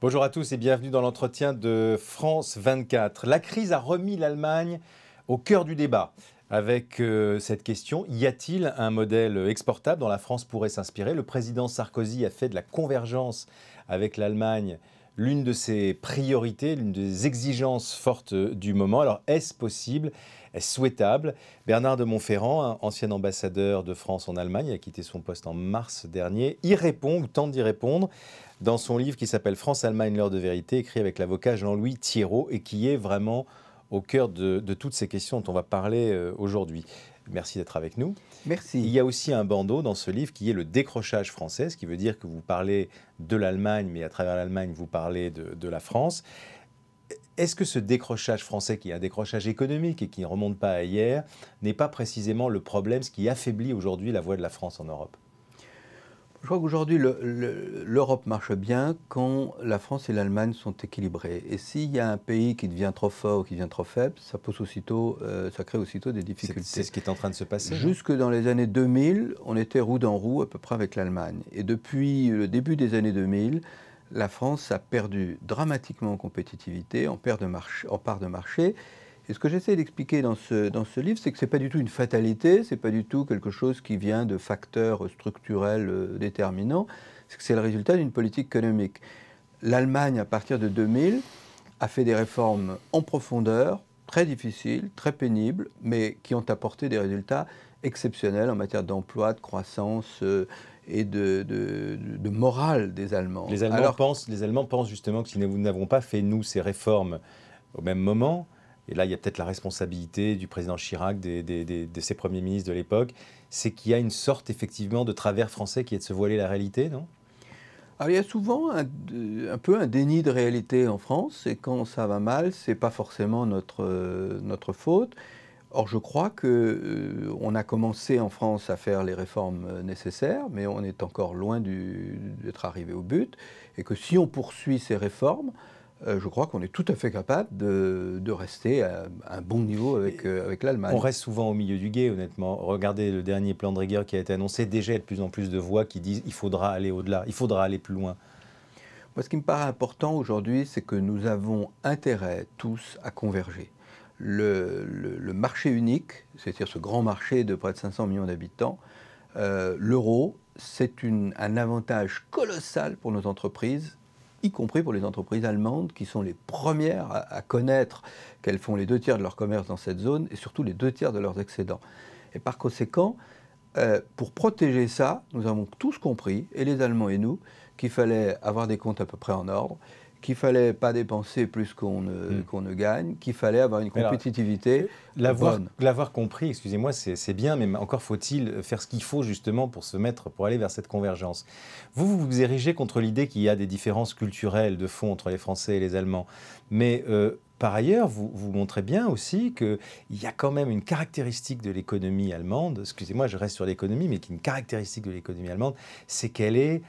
Bonjour à tous et bienvenue dans l'entretien de France 24. La crise a remis l'Allemagne au cœur du débat avec cette question, y a-t-il un modèle exportable dont la France pourrait s'inspirer? Le président Sarkozy a fait de la convergence avec l'Allemagne l'une de ses priorités, l'une des exigences fortes du moment. Alors est-ce possible? Est-ce souhaitable? Bernard de Montferrand, ancien ambassadeur de France en Allemagne, a quitté son poste en mars dernier, y répond ou tente d'y répondre dans son livre qui s'appelle France-Allemagne, l'heure de vérité, écrit avec l'avocat Jean-Louis Thiéraut et qui est vraiment au cœur de toutes ces questions dont on va parler aujourd'hui. Merci d'être avec nous. Merci. Il y a aussi un bandeau dans ce livre qui est le décrochage français, ce qui veut dire que vous parlez de l'Allemagne, mais à travers l'Allemagne, vous parlez de la France. Est-ce que ce décrochage français, qui est un décrochage économique et qui ne remonte pas à hier, n'est pas précisément le problème, ce qui affaiblit aujourd'hui la voix de la France en Europe? Je crois qu'aujourd'hui, l'Europe marche bien quand la France et l'Allemagne sont équilibrées. Et s'il y a un pays qui devient trop fort ou qui devient trop faible, ça crée aussitôt des difficultés. C'est ce qui est en train de se passer. Jusque dans les années 2000, on était roue dans roue à peu près avec l'Allemagne. Et depuis le début des années 2000, la France a perdu dramatiquement en compétitivité, en part de marché. Et ce que j'essaie d'expliquer dans ce livre, c'est que ce n'est pas du tout une fatalité, ce n'est pas du tout quelque chose qui vient de facteurs structurels déterminants, c'est que c'est le résultat d'une politique économique. L'Allemagne, à partir de 2000, a fait des réformes en profondeur, très difficiles, très pénibles, mais qui ont apporté des résultats exceptionnels en matière d'emploi, de croissance et de morale des Allemands. Les Allemands pensent justement que si nous n'avons pas fait, nous, ces réformes au même moment, et là, il y a peut-être la responsabilité du président Chirac, de ses premiers ministres de l'époque, c'est qu'il y a une sorte, effectivement, de travers français qui est de se voiler la réalité, non? Alors, il y a souvent un peu un déni de réalité en France, et quand ça va mal, ce n'est pas forcément notre faute. Or, je crois qu'on a commencé en France à faire les réformes nécessaires, mais on est encore loin d'être arrivé au but, et que si on poursuit ces réformes, je crois qu'on est tout à fait capable de rester à un bon niveau avec l'Allemagne. On reste souvent au milieu du gué, honnêtement. Regardez le dernier plan de rigueur qui a été annoncé. Déjà, il y a de plus en plus de voix qui disent qu'il faudra aller au-delà, il faudra aller plus loin. Moi, ce qui me paraît important aujourd'hui, c'est que nous avons intérêt tous à converger. Le marché unique, c'est-à-dire ce grand marché de près de 500 millions d'habitants, l'euro, c'est un avantage colossal pour nos entreprises, y compris pour les entreprises allemandes qui sont les premières à connaître qu'elles font les 2/3 de leur commerce dans cette zone et surtout les 2/3 de leurs excédents. Et par conséquent, pour protéger ça, nous avons tous compris, et les Allemands et nous, qu'il fallait avoir des comptes à peu près en ordre, qu'il ne fallait pas dépenser plus qu'on ne gagne, qu'il fallait avoir une compétitivité bonne. L'avoir compris, excusez-moi, c'est bien, mais encore faut-il faire ce qu'il faut justement pour aller vers cette convergence. Vous vous érigez contre l'idée qu'il y a des différences culturelles de fond entre les Français et les Allemands, mais par ailleurs, vous montrez bien aussi qu'il y a quand même une caractéristique de l'économie allemande, excusez-moi, je reste sur l'économie, mais qui est une caractéristique de l'économie allemande, c'est qu'elle est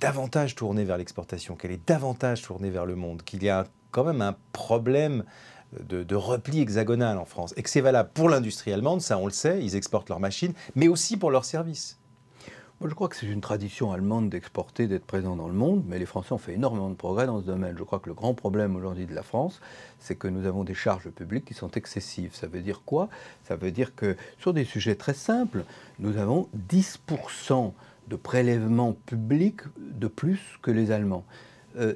davantage tournée vers l'exportation, qu'elle est davantage tournée vers le monde, qu'il y a quand même un problème de repli hexagonal en France, et que c'est valable pour l'industrie allemande, ça on le sait, ils exportent leurs machines, mais aussi pour leurs services. Moi, je crois que c'est une tradition allemande d'exporter, d'être présent dans le monde, mais les Français ont fait énormément de progrès dans ce domaine. Je crois que le grand problème aujourd'hui de la France, c'est que nous avons des charges publiques qui sont excessives. Ça veut dire quoi? Ça veut dire que sur des sujets très simples, nous avons 10% de prélèvements publics de plus que les Allemands.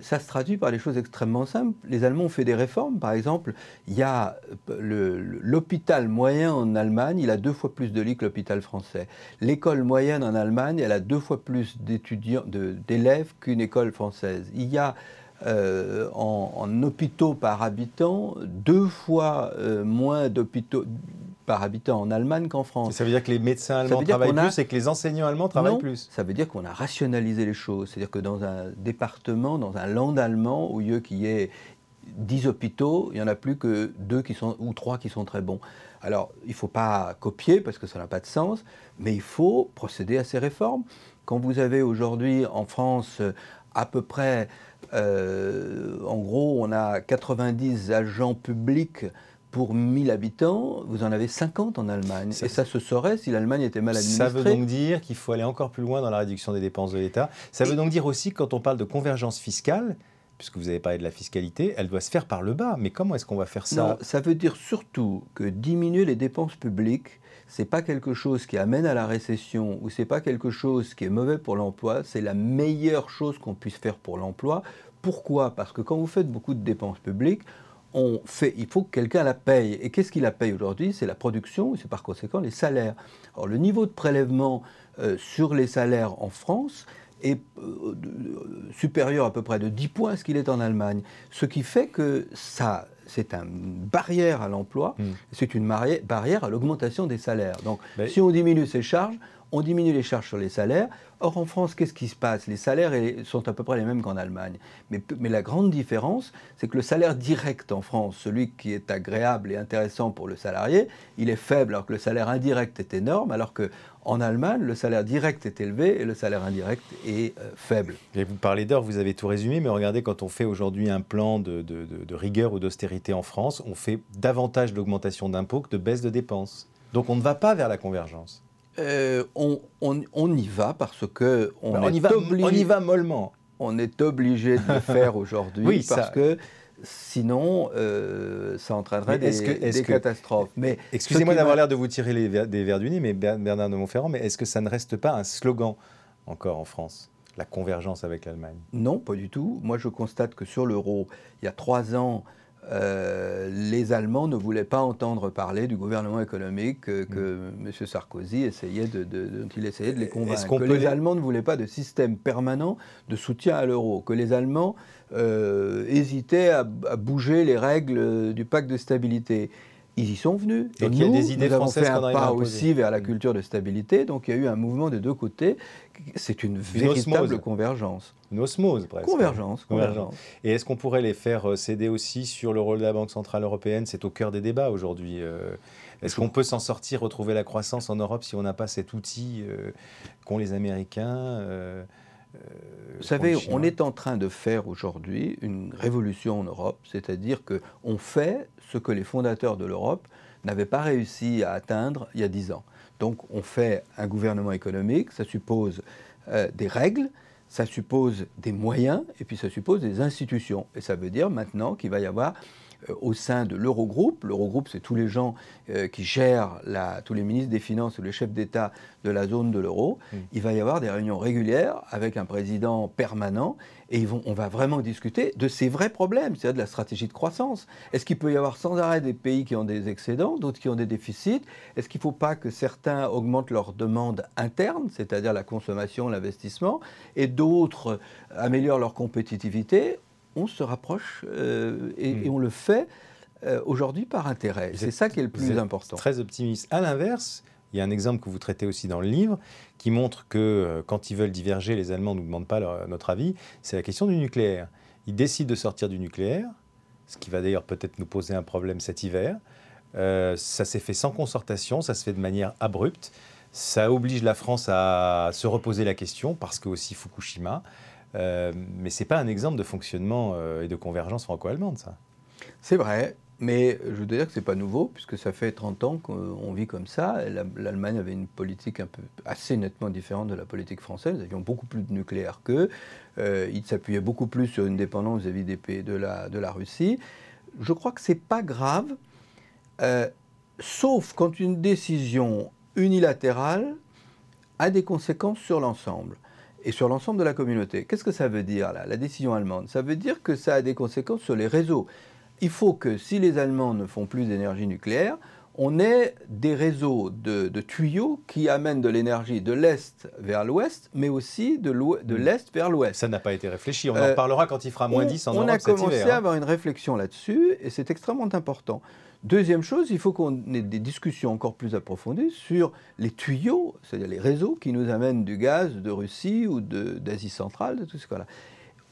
Ça se traduit par des choses extrêmement simples. Les Allemands ont fait des réformes. Par exemple, il y a l'hôpital moyen en Allemagne, il a 2 fois plus de lits que l'hôpital français. L'école moyenne en Allemagne, elle a 2 fois plus d'élèves qu'une école française. Il y a en hôpitaux par habitant 2 fois moins d'hôpitaux par habitant en Allemagne qu'en France. Ça veut dire que les médecins allemands travaillent plus et que les enseignants allemands travaillent plus? Ça veut dire qu'on a rationalisé les choses. C'est-à-dire que dans un département, dans un land allemand, au lieu qu'il y ait 10 hôpitaux, il n'y en a plus que 2 ou 3 qui sont très bons. Alors, il ne faut pas copier parce que ça n'a pas de sens, mais il faut procéder à ces réformes. Quand vous avez aujourd'hui en France à peu près, en gros, on a 90 agents publics pour 1000 habitants, vous en avez 50 en Allemagne. Et ça se saurait si l'Allemagne était mal administrée. Ça veut donc dire qu'il faut aller encore plus loin dans la réduction des dépenses de l'État. Ça veut donc dire aussi que quand on parle de convergence fiscale, puisque vous avez parlé de la fiscalité, elle doit se faire par le bas. Mais comment est-ce qu'on va faire ça? Non, ça veut dire surtout que diminuer les dépenses publiques, c'est pas quelque chose qui amène à la récession ou c'est pas quelque chose qui est mauvais pour l'emploi, c'est la meilleure chose qu'on puisse faire pour l'emploi. Pourquoi? Parce que quand vous faites beaucoup de dépenses publiques, il faut que quelqu'un la paye. Et qu'est-ce qui la paye aujourd'hui? C'est la production et c'est par conséquent les salaires. Alors le niveau de prélèvement sur les salaires en France est supérieur à peu près de 10 points à ce qu'il est en Allemagne. Ce qui fait que ça, c'est une barrière à l'emploi, c'est une barrière à l'augmentation des salaires. Donc si on diminue ces charges, on diminue les charges sur les salaires. Or, en France, qu'est-ce qui se passe? Les salaires sont à peu près les mêmes qu'en Allemagne. Mais la grande différence, c'est que le salaire direct en France, celui qui est agréable et intéressant pour le salarié, il est faible, alors que le salaire indirect est énorme, alors qu'en Allemagne, le salaire direct est élevé et le salaire indirect est faible. Et vous parlez d'heures, vous avez tout résumé, mais regardez, quand on fait aujourd'hui un plan de rigueur ou d'austérité en France, on fait davantage d'augmentation d'impôts que de baisse de dépenses. Donc on ne va pas vers la convergence. On y va parce que on y va mollement. On est obligé de le faire aujourd'hui oui, parce que sinon ça entraînerait des catastrophes. Mais excusez-moi d'avoir l'air de vous tirer des vers du nez, mais Bernard de Montferrand, mais est-ce que ça ne reste pas un slogan encore en France, la convergence avec l'Allemagne? Non, pas du tout. Moi, je constate que sur l'euro, il y a 3 ans, les Allemands ne voulaient pas entendre parler du gouvernement économique que M. Sarkozy essayait dont il essayait de les convaincre. Que les Allemands ne voulaient pas de système permanent de soutien à l'euro. Que les Allemands hésitaient à bouger les règles du pacte de stabilité. Ils y sont venus. Et donc, il y a des idées françaises qu'on a fait un pas aussi vers la culture de stabilité. Donc il y a eu un mouvement des deux côtés. C'est une véritable convergence. Une osmose, presque. Convergence. Et est-ce qu'on pourrait les faire céder aussi sur le rôle de la Banque Centrale Européenne? C'est au cœur des débats aujourd'hui. Est-ce qu'on peut s'en sortir, retrouver la croissance en Europe si on n'a pas cet outil qu'ont les Américains Vous savez, on est en train de faire aujourd'hui une révolution en Europe, c'est-à-dire qu'on fait ce que les fondateurs de l'Europe n'avaient pas réussi à atteindre il y a 10 ans. Donc on fait un gouvernement économique, ça suppose des règles, ça suppose des moyens, et puis ça suppose des institutions. Et ça veut dire maintenant qu'il va y avoir au sein de l'Eurogroupe, l'Eurogroupe c'est tous les gens qui gèrent, tous les ministres des Finances ou les chefs d'État de la zone de l'euro, il va y avoir des réunions régulières avec un président permanent et on va vraiment discuter de ces vrais problèmes, c'est-à-dire de la stratégie de croissance. Est-ce qu'il peut y avoir sans arrêt des pays qui ont des excédents, d'autres qui ont des déficits? Est-ce qu'il ne faut pas que certains augmentent leurs demandes internes, c'est-à-dire la consommation, l'investissement, et d'autres améliorent leur compétitivité? On se rapproche et on le fait aujourd'hui par intérêt. C'est ça qui est le plus important. Très optimiste. À l'inverse, il y a un exemple que vous traitez aussi dans le livre qui montre que quand ils veulent diverger, les Allemands ne nous demandent pas notre avis, c'est la question du nucléaire. Ils décident de sortir du nucléaire, ce qui va d'ailleurs peut-être nous poser un problème cet hiver. Ça s'est fait sans concertation, ça se fait de manière abrupte. Ça oblige la France à se reposer la question, parce que aussi Fukushima. Mais ce n'est pas un exemple de fonctionnement et de convergence franco-allemande, ça. C'est vrai, mais je veux dire que ce n'est pas nouveau, puisque ça fait 30 ans qu'on vit comme ça. L'Allemagne avait une politique assez nettement différente de la politique française. Nous avions beaucoup plus de nucléaire qu'eux. Ils s'appuyaient beaucoup plus sur une dépendance vis-à-vis des pays de la Russie. Je crois que ce n'est pas grave, sauf quand une décision unilatérale a des conséquences sur l'ensemble. Et sur l'ensemble de la communauté. Qu'est-ce que ça veut dire, là, la décision allemande? Ça veut dire que ça a des conséquences sur les réseaux. Il faut que, si les Allemands ne font plus d'énergie nucléaire, on ait des réseaux de tuyaux qui amènent de l'énergie de l'Est vers l'Ouest, mais aussi de l'Est vers l'Ouest. Ça n'a pas été réfléchi. On en reparlera quand il fera moins 10 en Europe cet hiver. On a commencé à avoir une réflexion là-dessus, et c'est extrêmement important. Deuxième chose, il faut qu'on ait des discussions encore plus approfondies sur les tuyaux, c'est-à-dire les réseaux qui nous amènent du gaz de Russie ou d'Asie centrale, de tout ce cas-là.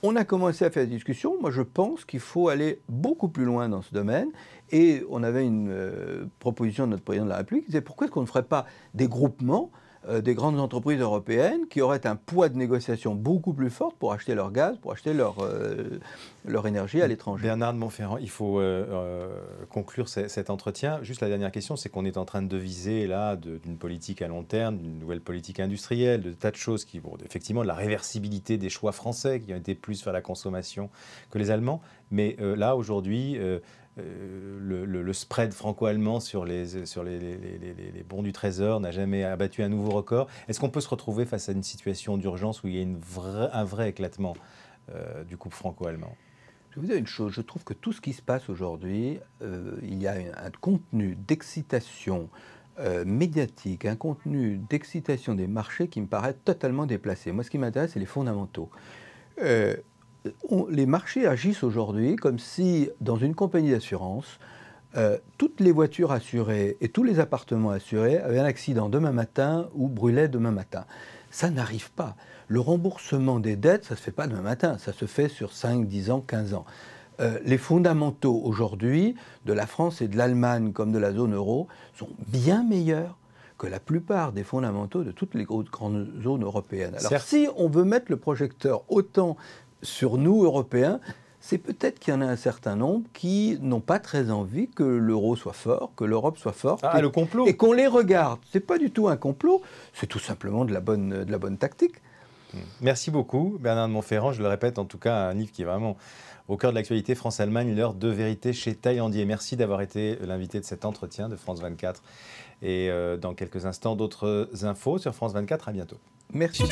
On a commencé à faire des discussions. Moi, je pense qu'il faut aller beaucoup plus loin dans ce domaine. Et on avait une proposition de notre président de la République qui disait pourquoi est-ce qu'on ne ferait pas des groupements des grandes entreprises européennes qui auraient un poids de négociation beaucoup plus fort pour acheter leur gaz, pour acheter leur énergie à l'étranger. Bernard de Montferrand, il faut conclure cet entretien. Juste la dernière question, c'est qu'on est en train de deviser là d'une politique à long terme, d'une nouvelle politique industrielle, de tas de choses qui, bon, effectivement, de la réversibilité des choix français qui ont été plus vers la consommation que les Allemands. Mais là, aujourd'hui, le spread franco-allemand sur les bons du Trésor n'a jamais abattu un nouveau record. Est-ce qu'on peut se retrouver face à une situation d'urgence où il y a un vrai éclatement du couple franco-allemand? Je vais vous dire une chose, je trouve que tout ce qui se passe aujourd'hui, il y a un contenu d'excitation médiatique, un contenu d'excitation des marchés qui me paraît totalement déplacé. Moi, ce qui m'intéresse, c'est les fondamentaux. Les marchés agissent aujourd'hui comme si, dans une compagnie d'assurance, toutes les voitures assurées et tous les appartements assurés avaient un accident demain matin ou brûlaient demain matin. Ça n'arrive pas. Le remboursement des dettes, ça ne se fait pas demain matin, ça se fait sur 5, 10 ans, 15 ans. Les fondamentaux aujourd'hui de la France et de l'Allemagne comme de la zone euro sont bien meilleurs que la plupart des fondamentaux de toutes les grandes zones européennes. Alors certes, si on veut mettre le projecteur autant sur nous, Européens, c'est peut-être qu'il y en a un certain nombre qui n'ont pas très envie que l'euro soit fort, que l'Europe soit forte. Ah, le complot. Et qu'on les regarde. Ce n'est pas du tout un complot, c'est tout simplement de la bonne tactique. Merci beaucoup, Bernard de Montferrand. Je le répète, en tout cas, un livre qui est vraiment au cœur de l'actualité. France-Allemagne, l'heure de vérité chez Taillandier. Merci d'avoir été l'invité de cet entretien de France 24. Et dans quelques instants, d'autres infos sur France 24. À bientôt. Merci.